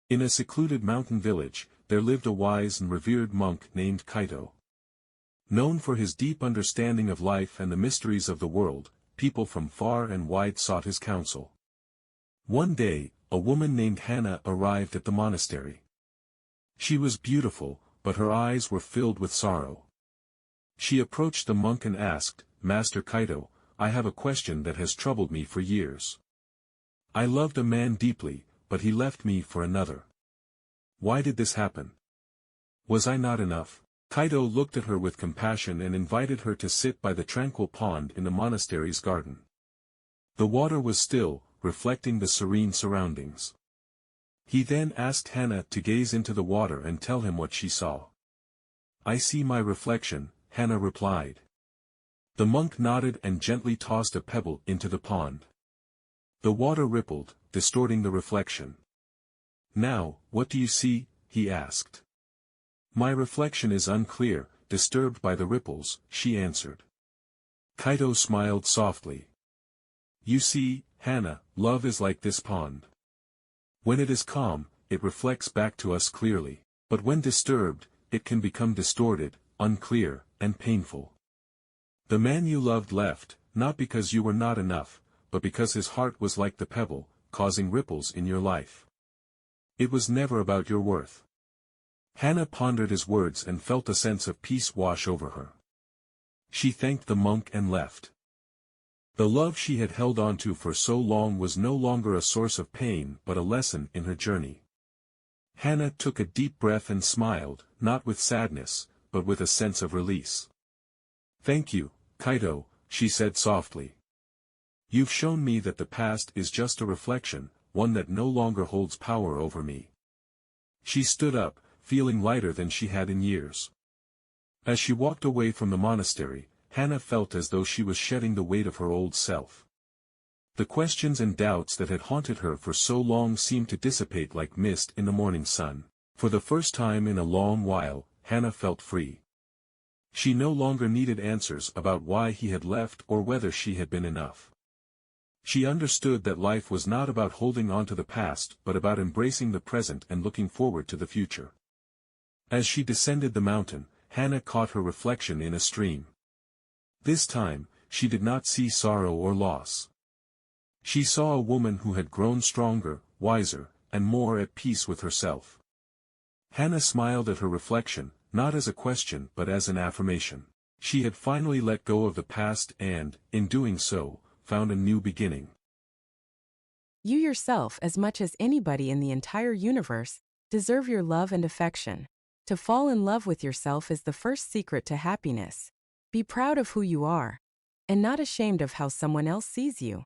In a secluded mountain village, there lived a wise and revered monk named Kaito. Known for his deep understanding of life and the mysteries of the world, people from far and wide sought his counsel. One day, a woman named Hannah arrived at the monastery. She was beautiful, but her eyes were filled with sorrow. She approached the monk and asked, "Master Kaito, I have a question that has troubled me for years. I loved a man deeply, but he left me for another. Why did this happen? Was I not enough?" Kaito looked at her with compassion and invited her to sit by the tranquil pond in the monastery's garden. The water was still, reflecting the serene surroundings. He then asked Hannah to gaze into the water and tell him what she saw. "I see my reflection," Hannah replied. The monk nodded and gently tossed a pebble into the pond. The water rippled, distorting the reflection. "Now, what do you see?" he asked. "My reflection is unclear, disturbed by the ripples," she answered. Kaito smiled softly. "You see, Hannah, love is like this pond. When it is calm, it reflects back to us clearly, but when disturbed, it can become distorted, unclear, and painful. The man you loved left, not because you were not enough, but because his heart was like the pebble, causing ripples in your life. It was never about your worth." Hannah pondered his words and felt a sense of peace wash over her. She thanked the monk and left. The love she had held onto for so long was no longer a source of pain but a lesson in her journey. Hannah took a deep breath and smiled, not with sadness, but with a sense of release. "Thank you, Kaito," she said softly. "You've shown me that the past is just a reflection, one that no longer holds power over me." She stood up, feeling lighter than she had in years. As she walked away from the monastery, Hannah felt as though she was shedding the weight of her old self. The questions and doubts that had haunted her for so long seemed to dissipate like mist in the morning sun. For the first time in a long while, Hannah felt free. She no longer needed answers about why he had left or whether she had been enough. She understood that life was not about holding on to the past but about embracing the present and looking forward to the future. As she descended the mountain, Hannah caught her reflection in a stream. This time, she did not see sorrow or loss. She saw a woman who had grown stronger, wiser, and more at peace with herself. Hannah smiled at her reflection, not as a question but as an affirmation. She had finally let go of the past and, in doing so, found a new beginning. You yourself, as much as anybody in the entire universe, deserve your love and affection. To fall in love with yourself is the first secret to happiness. Be proud of who you are, and not ashamed of how someone else sees you.